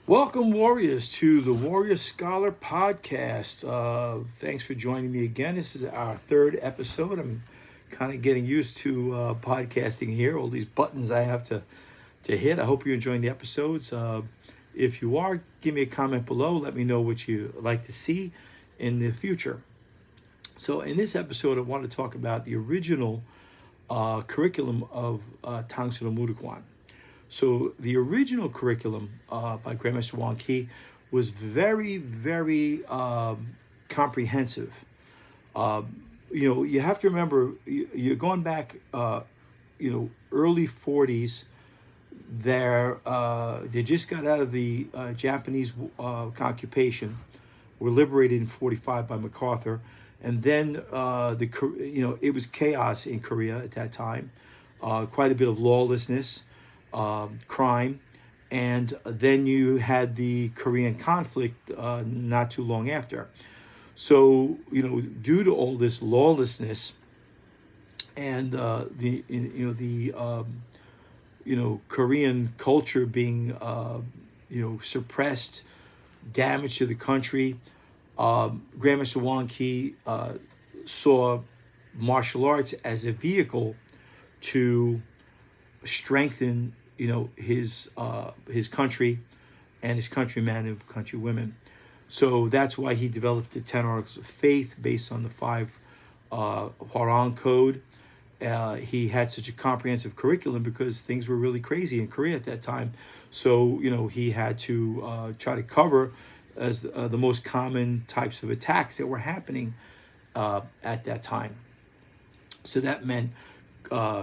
Welcome, Warriors, to the Warrior Scholar Podcast. Thanks for joining me again. This is our third episode. I'm kind of getting used to podcasting here, all these buttons I have to hit. I hope you're enjoying the episodes. If you are, give me a comment below. Let me know what you like to see in the future. So, in this episode, I want to talk about the original curriculum of Tang Soo Do. So the original curriculum by Grandmaster Wong Ki was very, very comprehensive. You have to remember, you're going back, early 40s. They just got out of the Japanese occupation, were liberated in 45 by MacArthur, and then it was chaos in Korea at that time, quite a bit of lawlessness. Crime, and then you had the Korean conflict not too long after. So due to all this lawlessness and Korean culture being suppressed, damage to the country, Grandmaster Wong Ki saw martial arts as a vehicle to strengthen his country and his countrymen and countrywomen. So that's why he developed the 10 articles of faith based on the 5 Hwarang code. He had such a comprehensive curriculum because things were really crazy in Korea at that time. So he had to try to cover as the most common types of attacks that were happening at that time. So that meant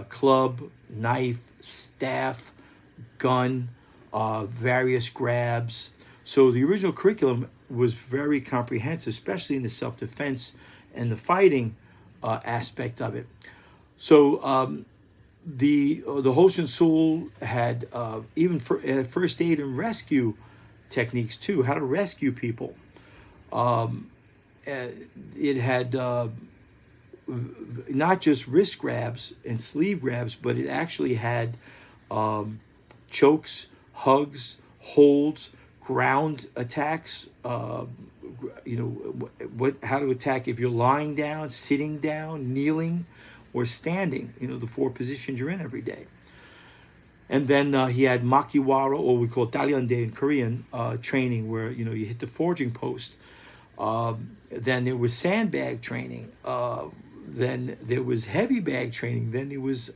club, knife, staff, gun, various grabs. So the original curriculum was very comprehensive, especially in the self-defense and the fighting aspect of it. So the Hoshin Sul had even first aid and rescue techniques too, how to rescue people. It had not just wrist grabs and sleeve grabs, but it actually had chokes, hugs, holds, ground attacks. How to attack if you're lying down, sitting down, kneeling, or standing. The 4 positions you're in every day. And then he had makiwara, or we call daryande in Korean, training, where you hit the forging post. Then there was sandbag training. Then there was heavy bag training. Then there was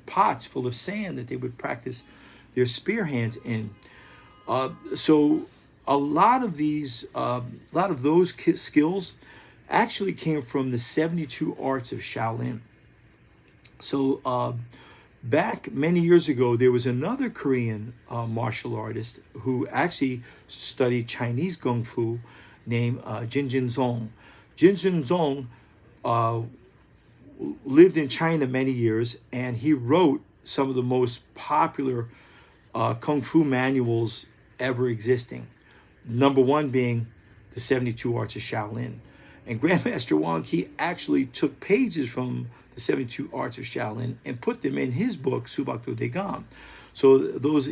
pots full of sand that they would practice their spear hands in. So a lot of those skills actually came from the 72 arts of Shaolin. So back many years ago, there was another Korean martial artist who actually studied Chinese Kung Fu named Jin Zong. Jin Zong lived in China many years, and he wrote some of the most popular Kung Fu manuals ever existing. Number 1 being the 72 Arts of Shaolin. And Grandmaster Wong Ki actually took pages from the 72 Arts of Shaolin and put them in his book, Subakdo Degam. So those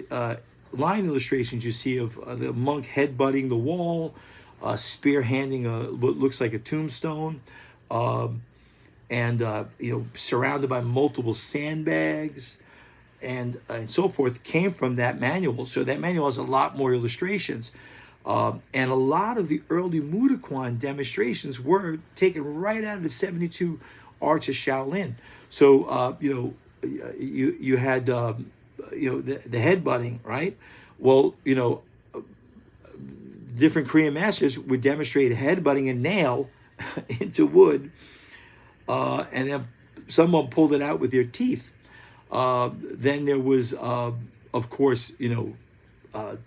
line illustrations you see of the monk headbutting the wall, spearhanding what looks like a tombstone, and surrounded by multiple sandbags and so forth, came from that manual. So that manual has a lot more illustrations. And a lot of the early Mudokwan demonstrations were taken right out of the 72 Arts of Shaolin. So, you had, the headbutting, right? Well, different Korean masters would demonstrate headbutting a nail into wood, and then someone pulled it out with their teeth. Then there was, of course,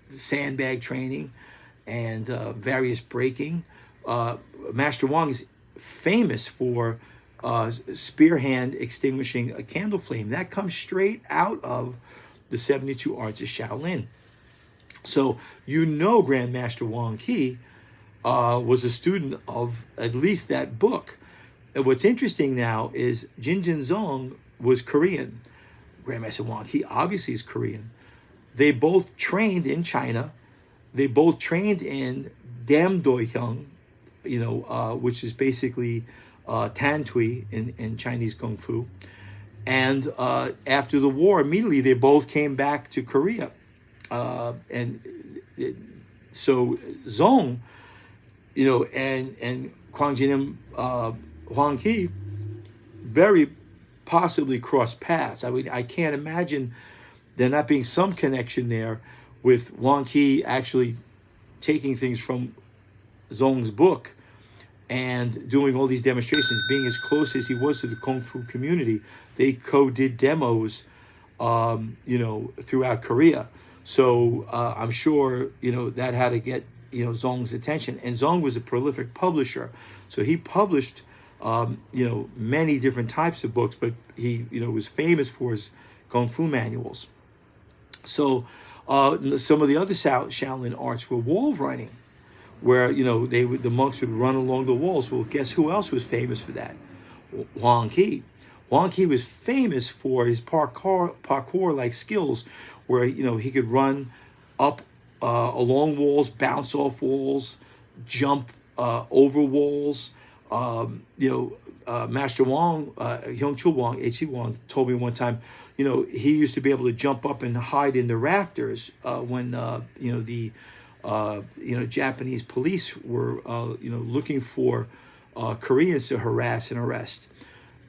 sandbag training and various breaking. Master Wong is famous for spear hand extinguishing a candle flame. That comes straight out of the 72 Arts of Shaolin. So Grandmaster Wong Ki was a student of at least that book. And what's interesting now is Jin Zong was Korean. Grandmaster Wong Ki obviously is Korean. They both trained in China. they both trained in Dam Doi Hyung, which is basically Tan Tui in Chinese Kung Fu. And after the war, immediately they both came back to Korea. So Zong, and Kwang Jinim Huang Ki very possibly crossed paths. I mean, I can't imagine there not being some connection there with Wang Ki actually taking things from Zong's book and doing all these demonstrations, being as close as he was to the Kung Fu community. They co-did demos, throughout Korea. So I'm sure, that had to get, Zong's attention. And Zong was a prolific publisher. So he published, many different types of books, but he, was famous for his Kung Fu manuals. So some of the other Shaolin arts were wall running, where the monks would run along the walls. Well, guess who else was famous for that? Huang Ki. Huang Ki was famous for his parkour like skills, where he could run up along walls, bounce off walls, jump over walls. Master Wang, Hyung Chul Wang, H.C. Wang, told me one time, he used to be able to jump up and hide in the rafters when the Japanese police were looking for Koreans to harass and arrest.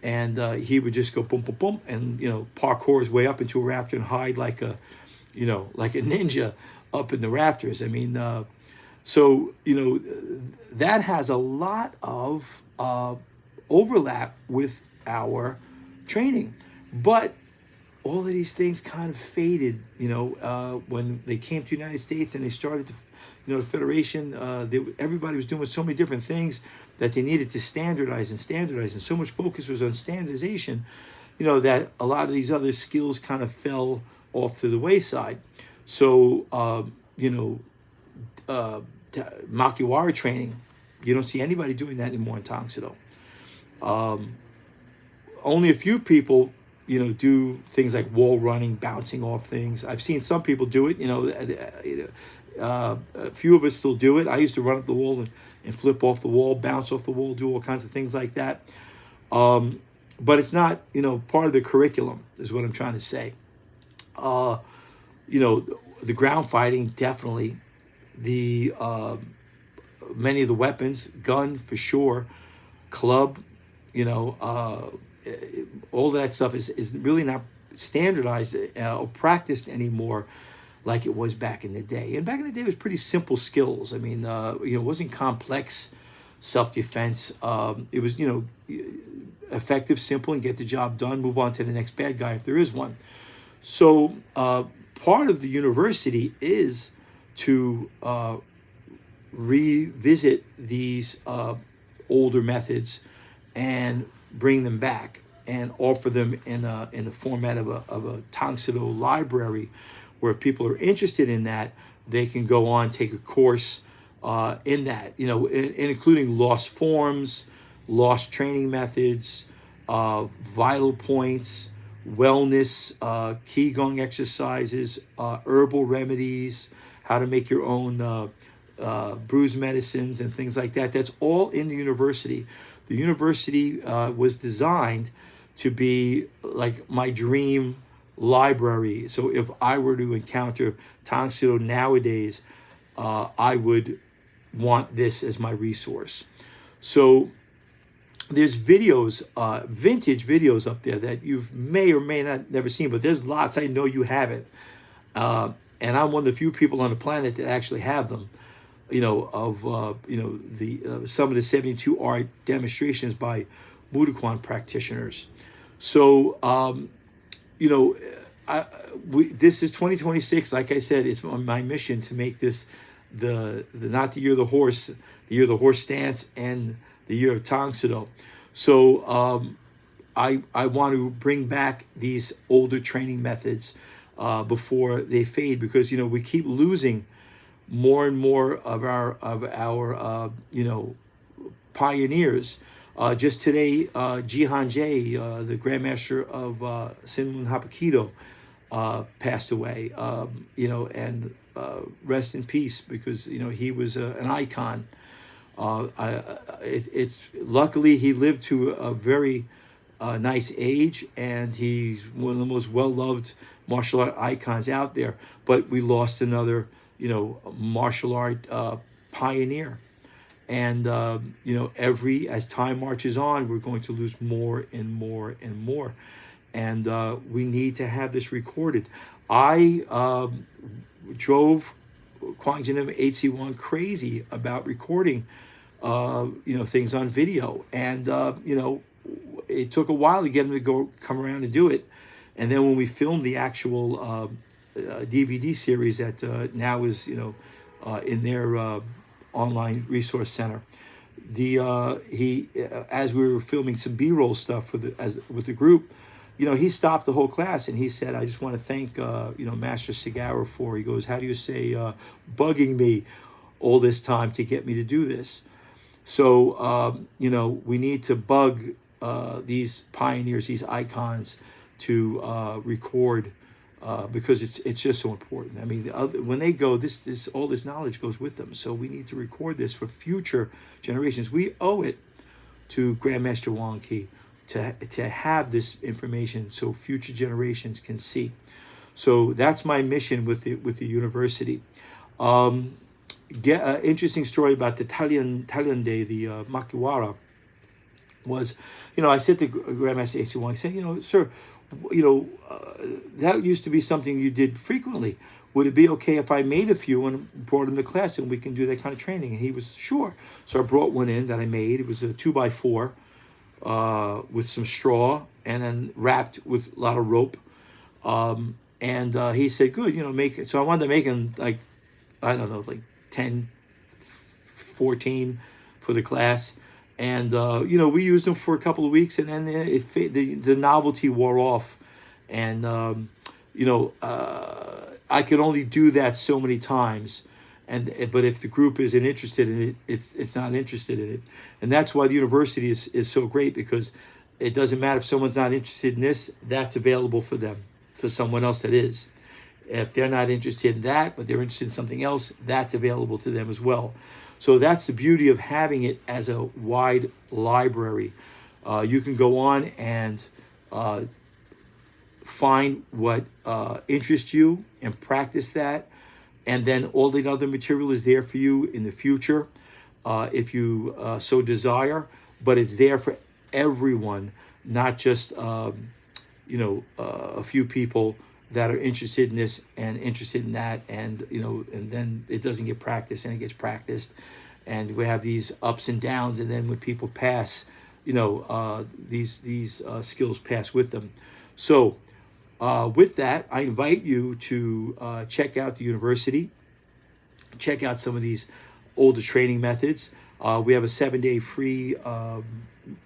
And he would just go boom, boom, boom, and parkour his way up into a rafter and hide like a ninja up in the rafters. I mean, that has a lot of overlap with our training, but all of these things kind of faded. When they came to the United States and they started the Federation, everybody was doing so many different things that they needed to standardize, and so much focus was on standardization, that a lot of these other skills kind of fell off to the wayside. So, Makiwara training, you don't see anybody doing that anymore in Tang Soo Do. Only a few people, do things like wall running, bouncing off things. I've seen some people do it, a few of us still do it. I used to run up the wall and flip off the wall, bounce off the wall, do all kinds of things like that. But it's not, part of the curriculum, is what I'm trying to say. The ground fighting, definitely. The many of the weapons, gun for sure, club, all that stuff is really not standardized or practiced anymore like it was back in the day. And back in the day, it was pretty simple skills. I mean, it wasn't complex self-defense. It was, effective, simple, and get the job done, move on to the next bad guy if there is one. So part of the university is to revisit these older methods and bring them back and offer them in the format of a Tang Soo Do library, where if people are interested in that, they can go on, take a course in that, including lost forms, lost training methods, vital points, wellness, qigong exercises, herbal remedies, how to make your own bruise medicines and things like that. That's all in the university. The university was designed to be like my dream library. So if I were to encounter Tang Soo Do nowadays, I would want this as my resource. So there's videos, vintage videos up there that you may or may not never seen, but there's lots I know you haven't. And I'm one of the few people on the planet that actually have them, of some of the 72 art demonstrations by Mudukwon practitioners. So, this is 2026. Like I said, it's my mission to make this the not the year of the horse, the year of the horse stance, and the year of Tang Soo Do. So I want to bring back these older training methods before they fade, because we keep losing more and more of our pioneers. Just today, Jihan Jie, the Grandmaster of Sinmun Hapkido, passed away. Rest in peace, because he was an icon. It's luckily he lived to a very nice age, and he's one of the most well-loved martial art icons out there. But we lost another, martial art pioneer. And as time marches on, we're going to lose more and more and more. And we need to have this recorded. I drove Kwang Jinim HC1 crazy about recording, things on video. And, it took a while to get him to come around and do it. And then when we filmed the actual DVD series that now is, in their online resource center, as we were filming some B-roll stuff with the group, he stopped the whole class and he said, "I just want to thank Master Segarra for," he goes, "how do you say, bugging me all this time to get me to do this." So we need to bug these pioneers, these icons, to record, because it's just so important. I mean, when they go, this all this knowledge goes with them. So we need to record this for future generations. We owe it to Grandmaster Wang Ki to have this information so future generations can see. So that's my mission with the university. Interesting story about the Talian Day, the Makiwara, was, I said to Grandmaster H.C. Wang, I said, "Sir, that used to be something you did frequently. Would it be okay if I made a few and brought them to class and we can do that kind of training?" And he was sure. So I brought one in that I made. It was a 2x4 with some straw and then wrapped with a lot of rope. And he said, "Good, make it." So I wanted to make them like 10, 14 for the class. And, we used them for a couple of weeks, and then the novelty wore off. And, I could only do that so many times. But if the group isn't interested in it, it's not interested in it. And that's why the university is so great, because it doesn't matter if someone's not interested in this, that's available for them, for someone else that is. If they're not interested in that, but they're interested in something else, that's available to them as well. So that's the beauty of having it as a wide library. You can go on and find what interests you and practice that. And then all the other material is there for you in the future, if you so desire. But it's there for everyone, not just a few people that are interested in this and interested in that, and and then it doesn't get practiced, and it gets practiced, and we have these ups and downs, and then when people pass, these skills pass with them. So with that, I invite you to check out the university, check out some of these older training methods. We have a 7-day free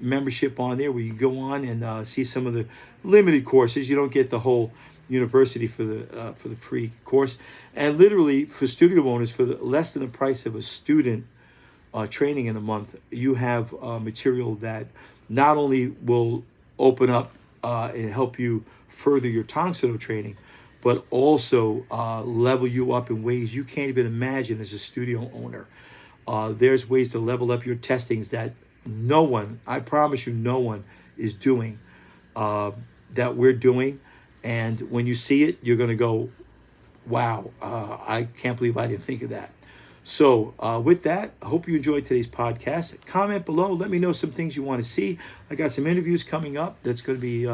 membership on there where you go on and see some of the limited courses. You don't get the whole university for the free course, and literally for studio owners, for less than the price of a student training in a month, you have material that not only will open up and help you further your Tang Soo Do training, but also level you up in ways you can't even imagine as a studio owner. There's ways to level up your testings that no one, I promise you, no one is doing, that we're doing. And when you see it, you're going to go, wow, I can't believe I didn't think of that. So with that, I hope you enjoyed today's podcast. Comment below. Let me know some things you want to see. I got some interviews coming up that's going to be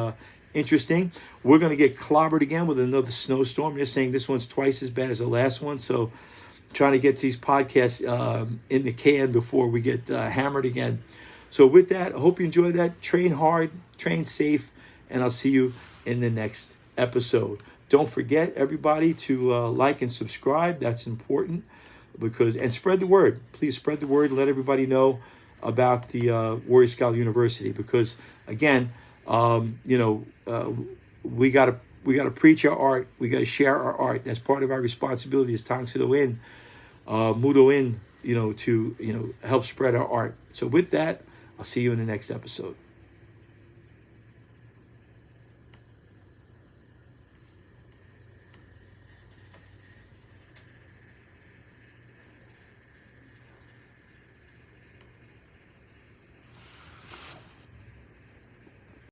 interesting. We're going to get clobbered again with another snowstorm. Just saying this one's twice as bad as the last one. So trying to get these podcasts in the can before we get hammered again. So with that, I hope you enjoyed that. Train hard, train safe, and I'll see you in the next episode. Don't forget, everybody, to like and subscribe. That's important, and spread the word. Please spread the word. Let everybody know about the Warrior Scholar University, because again, we gotta preach our art. We gotta share our art. That's part of our responsibility as Tang Soo Do In, Mudo In, to help spread our art. So with that, I'll see you in the next episode.